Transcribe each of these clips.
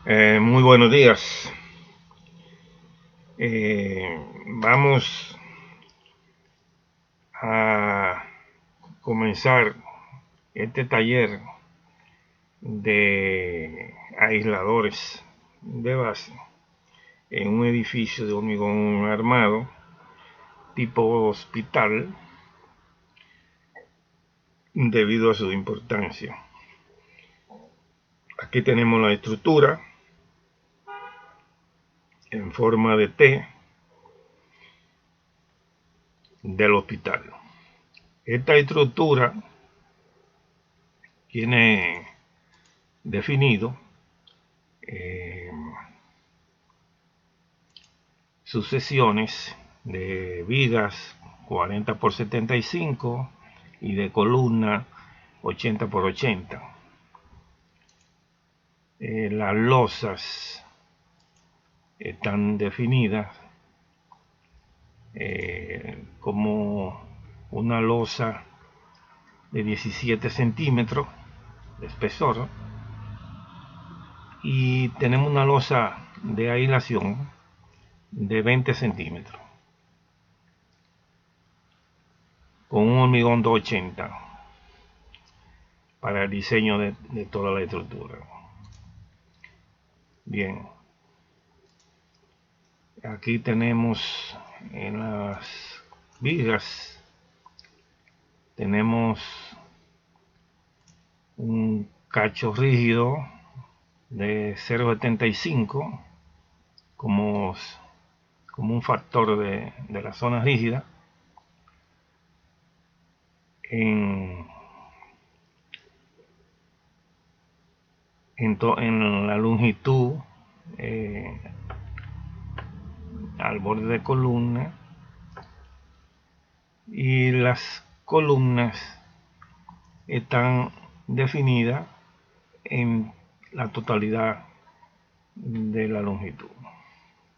Muy buenos días. Vamos a comenzar este taller de aisladores de base en un edificio de hormigón armado tipo hospital debido a su importancia. Aquí tenemos la estructura en forma de T del hospital. Esta estructura tiene definido sucesiones de vigas 40 por 75 y de columna 80 por 80. Las losas están definidas como una losa de 17 centímetros de espesor y tenemos una losa de aislación de 20 centímetros con un hormigón 280 para el diseño de toda la estructura. Bien, aquí tenemos en las vigas, tenemos un cacho rígido de 0,75 como un factor de la zona rígida. En la longitud al borde de columna, y las columnas están definidas en la totalidad de la longitud.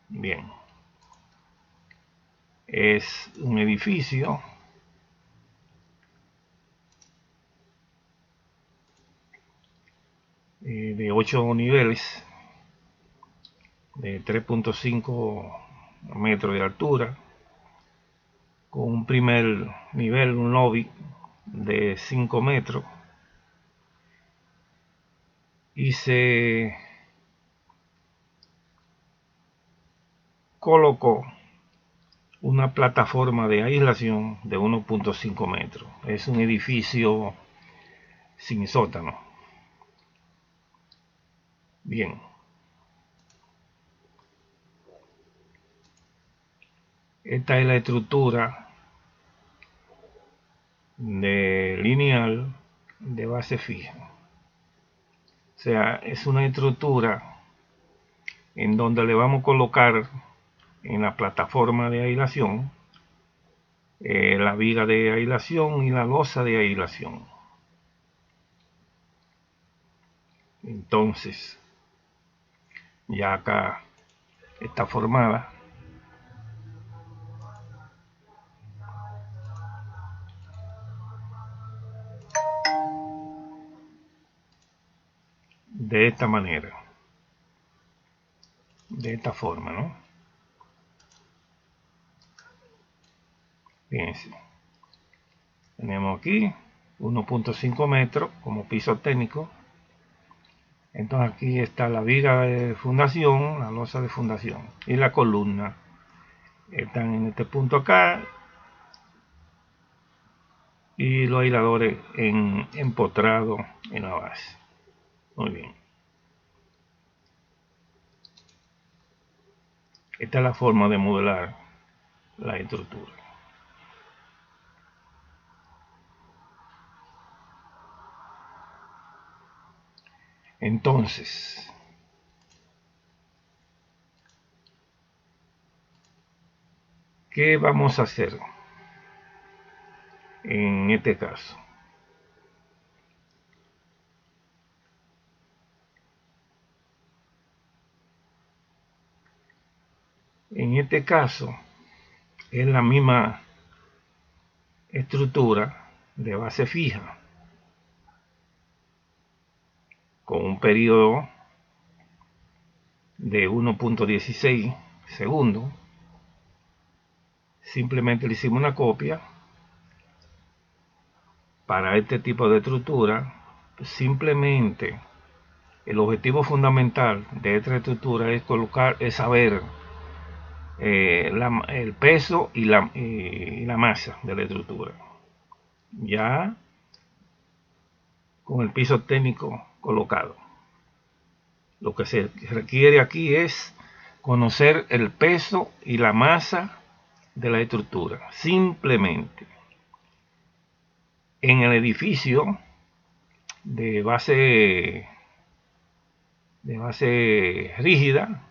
Bien, es un edificio de 8 niveles de 3.5 metros de altura, con un primer nivel, un lobby de 5 metros, y se colocó una plataforma de aislación de 1.5 metros. Es un edificio sin sótano. Bien, esta es la estructura de lineal de base fija. O sea, es una estructura en donde le vamos a colocar en la plataforma de aislación la viga de aislación y la losa de aislación. Entonces, ya acá está formada de esta manera, de esta forma, ¿no? Fíjense, tenemos aquí 1.5 metros como piso técnico. Entonces aquí está la viga de fundación, la losa de fundación, y la columna están en este punto acá, y los aisladores empotrados en la base. Muy bien. Esta es la forma de modelar la estructura. Entonces, ¿qué vamos a hacer en este caso? En este caso es la misma estructura de base fija con un periodo de 1.16 segundos. Simplemente le hicimos una copia para este tipo de estructura. Simplemente el objetivo fundamental de esta estructura es saber el peso y la masa de la estructura. Ya con el piso técnico colocado, lo que se requiere aquí es conocer el peso y la masa de la estructura. Simplemente en el edificio de base rígida,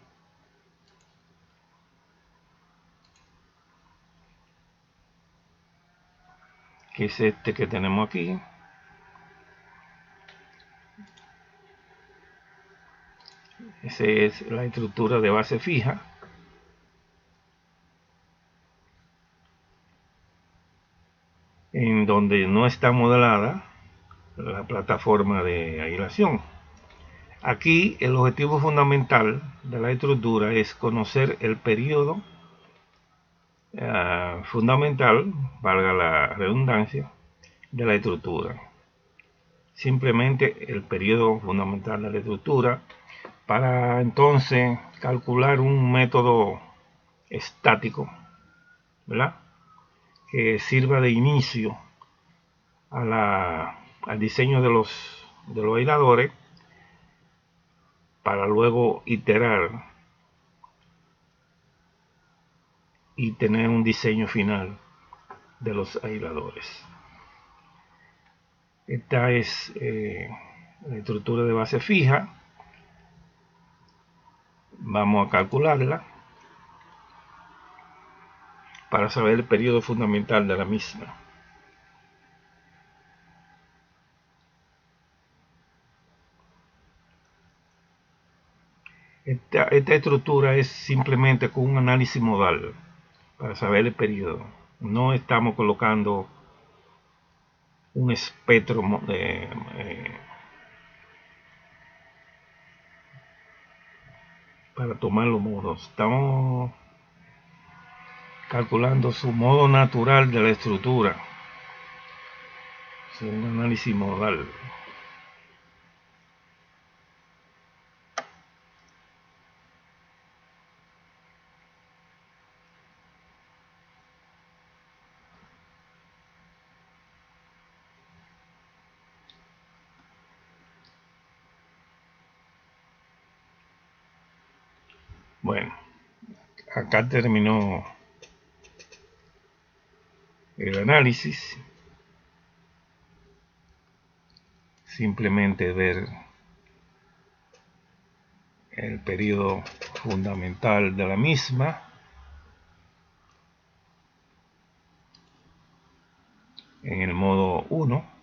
que es este que tenemos aquí, esa es la estructura de base fija. En donde no está modelada la plataforma de aislación. Aquí el objetivo fundamental de la estructura es conocer el periodo fundamental, valga la redundancia, de la estructura. Simplemente el periodo fundamental de la estructura, para entonces calcular un método estático, ¿verdad?, que sirva de inicio al diseño de los aisladores, para luego iterar y tener un diseño final de los aisladores. Esta es la estructura de base fija. Vamos a calcularla para saber el periodo fundamental de la misma. Esta estructura es simplemente con un análisis modal para saber el periodo. No estamos colocando un espectro para tomar los modos. Estamos calculando su modo natural de la estructura. Es un análisis modal. Bueno, acá terminó el análisis. Simplemente ver el periodo fundamental de la misma. En el modo 1.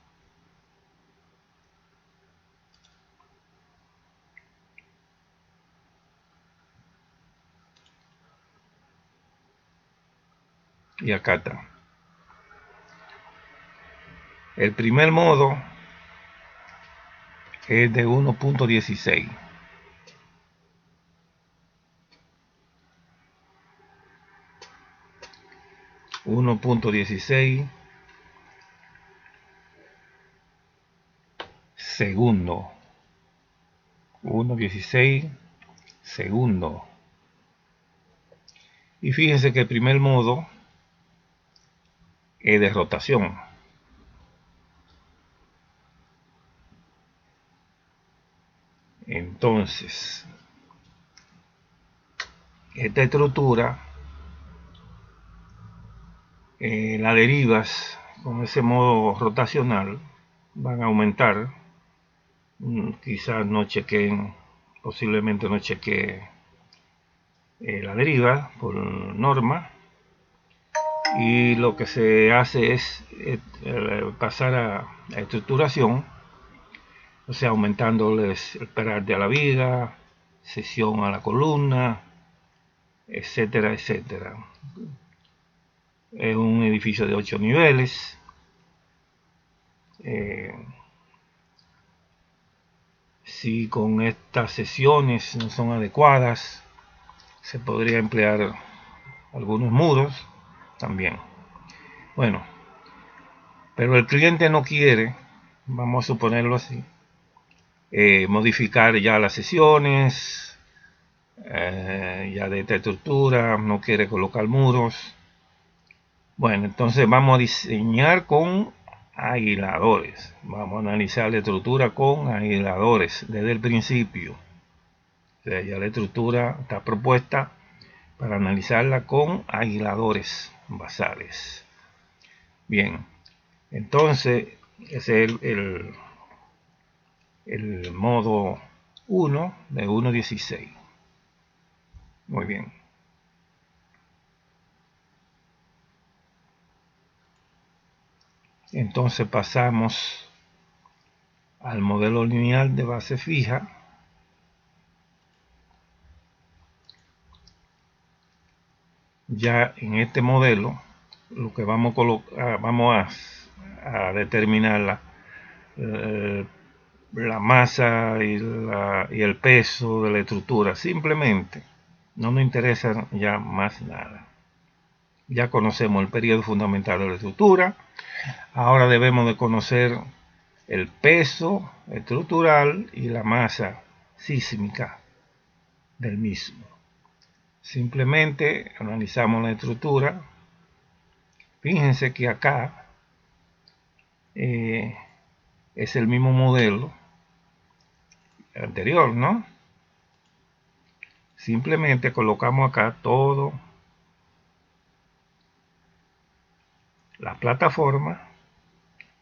Y acá está. El primer modo es de 1.16. Segundo. 1.16 segundo. Y fíjense que el primer modo es de rotación. Entonces, esta estructura, las derivas con ese modo rotacional van a aumentar. Quizás no chequen, posiblemente no cheque la deriva por norma, y lo que se hace es pasar a estructuración, o sea, aumentándoles el peralte a la viga, sección a la columna, etcétera, etcétera. Es un edificio de 8 niveles. Si con estas sesiones no son adecuadas, se podría emplear algunos muros también. Bueno, pero el cliente no quiere, vamos a suponerlo así, modificar ya las sesiones, ya de esta estructura, no quiere colocar muros. Bueno, entonces vamos a diseñar con aisladores. Vamos a analizar la estructura con aisladores desde el principio. O sea, ya la estructura está propuesta para analizarla con aisladores basales. Bien, entonces ese es el modo 1 de 1.16. Muy bien. Entonces pasamos al modelo lineal de base fija. Ya en este modelo lo que vamos a colocar, vamos a determinar la masa y el peso de la estructura. Simplemente no nos interesa ya más nada. Ya conocemos el periodo fundamental de la estructura. Ahora debemos de conocer el peso estructural y la masa sísmica del mismo. Simplemente analizamos la estructura. Fíjense que acá es el mismo modelo anterior, ¿no? Simplemente colocamos acá todo la plataforma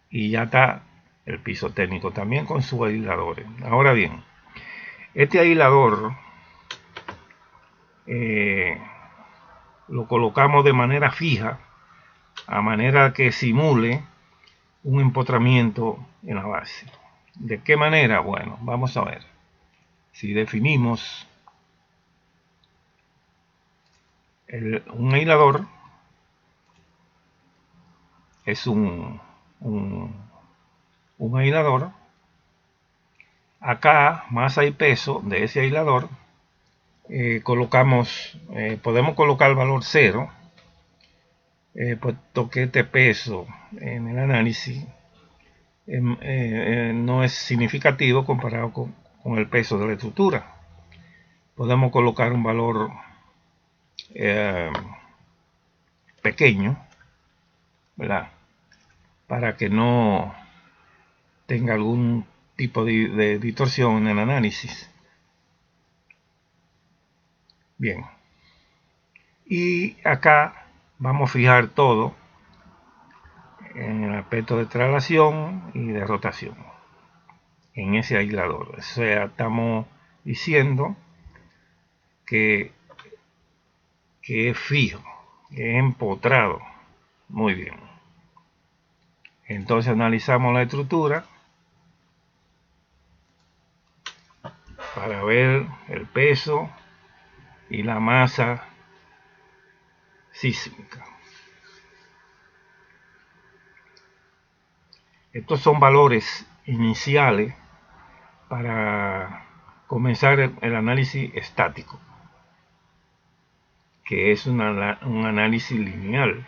y ya está el piso técnico también con sus aisladores. Ahora bien, este aislador lo colocamos de manera fija, a manera que simule un empotramiento en la base. ¿De qué manera? Bueno, vamos a ver. Si definimos un aislador, es un aislador. Acá, masa y peso de ese aislador, podemos colocar el valor 0, puesto que este peso en el análisis no es significativo comparado con el peso de la estructura. Podemos colocar un valor pequeño, ¿verdad? Para que no tenga algún tipo de distorsión en el análisis. Bien, y acá vamos a fijar todo en el aspecto de traslación y de rotación en ese aislador. O sea, estamos diciendo que es fijo, que es empotrado. Muy bien. Entonces analizamos la estructura para ver el peso y la masa sísmica. Estos son valores iniciales para comenzar el análisis estático, que es un análisis lineal.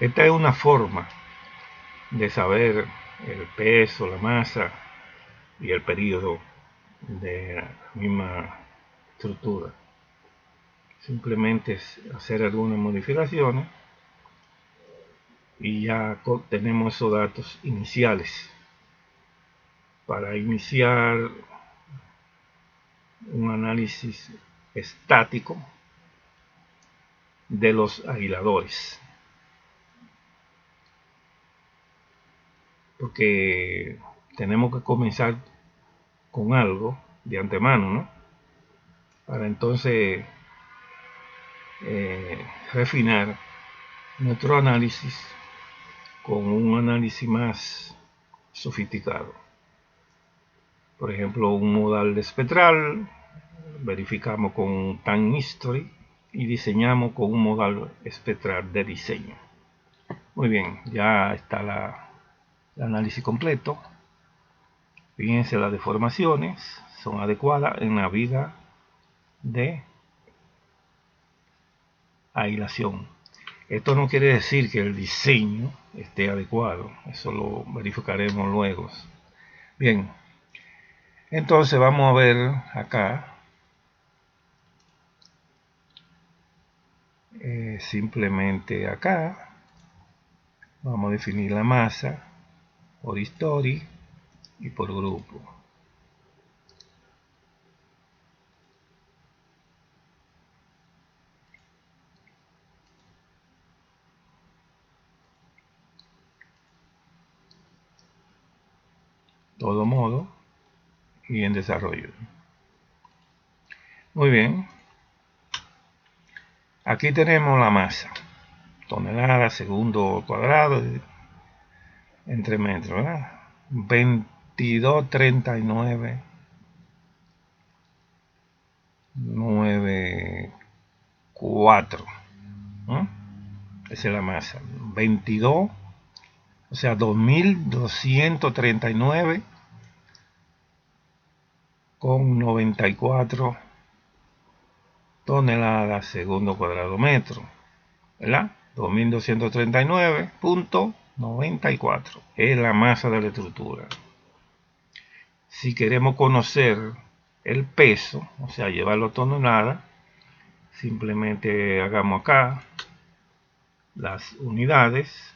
Esta es una forma de saber el peso, la masa y el periodo de la misma estructura. Simplemente es hacer algunas modificaciones y ya tenemos esos datos iniciales para iniciar un análisis estático de los aisladores, porque tenemos que comenzar con algo de antemano, ¿no? Para entonces refinar nuestro análisis con un análisis más sofisticado. Por ejemplo, un modal de espectral, verificamos con un time history y diseñamos con un modal espectral de diseño. Muy bien, ya está el análisis completo. Fíjense, las deformaciones son adecuadas en la viga de aislación. Esto no quiere decir que el diseño esté adecuado, eso lo verificaremos luego. Bien, entonces vamos a ver acá, simplemente acá, vamos a definir la masa por history y por grupo. Todo modo y en desarrollo. Muy bien, aquí tenemos la masa, tonelada segundo cuadrado entre metros, ¿verdad? 2239 94, ¿no? Esa es la masa, 22, o sea, 2239 con 94 toneladas segundo cuadrado metro, ¿verdad? 2239.94 es la masa de la estructura. Si queremos conocer el peso, o sea, llevarlo a tonelada, simplemente hagamos acá las unidades,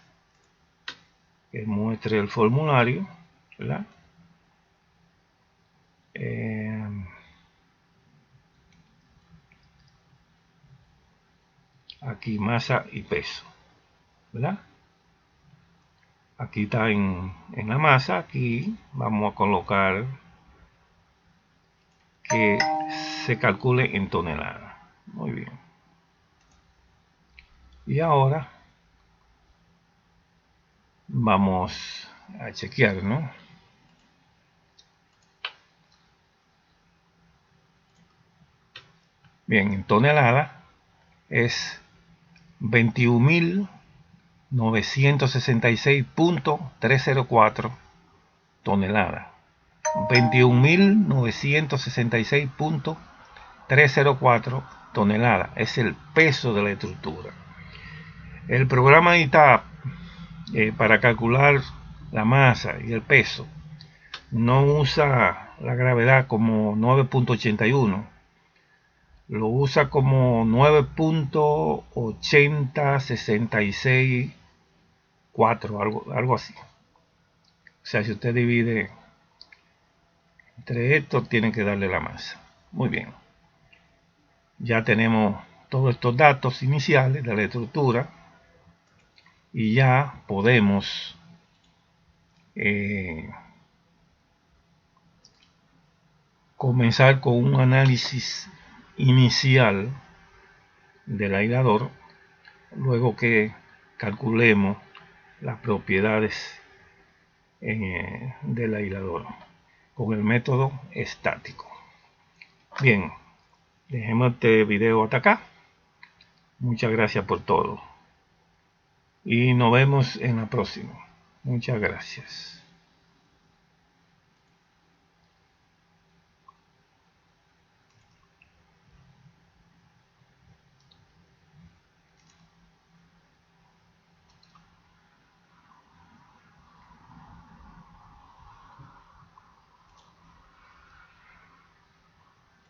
que muestre el formulario, ¿verdad? Aquí masa y peso, ¿verdad? Aquí está en la masa, aquí vamos a colocar que se calcule en toneladas. Muy bien. Y ahora vamos a chequear, ¿no? Bien, en tonelada es 21.966.304 toneladas. 21.966.304 toneladas es el peso de la estructura. El programa ITAP, para calcular la masa y el peso, no usa la gravedad como 9.81, lo usa como 9.8066.4, algo así. O sea, si usted divide entre estos, tiene que darle la masa. Muy bien. Ya tenemos todos estos datos iniciales de la estructura y ya podemos comenzar con un análisis inicial del aislador, luego que calculemos las propiedades del aislador con el método estático. Bien, dejemos este video hasta acá. Muchas gracias por todo y nos vemos en la próxima. Muchas gracias.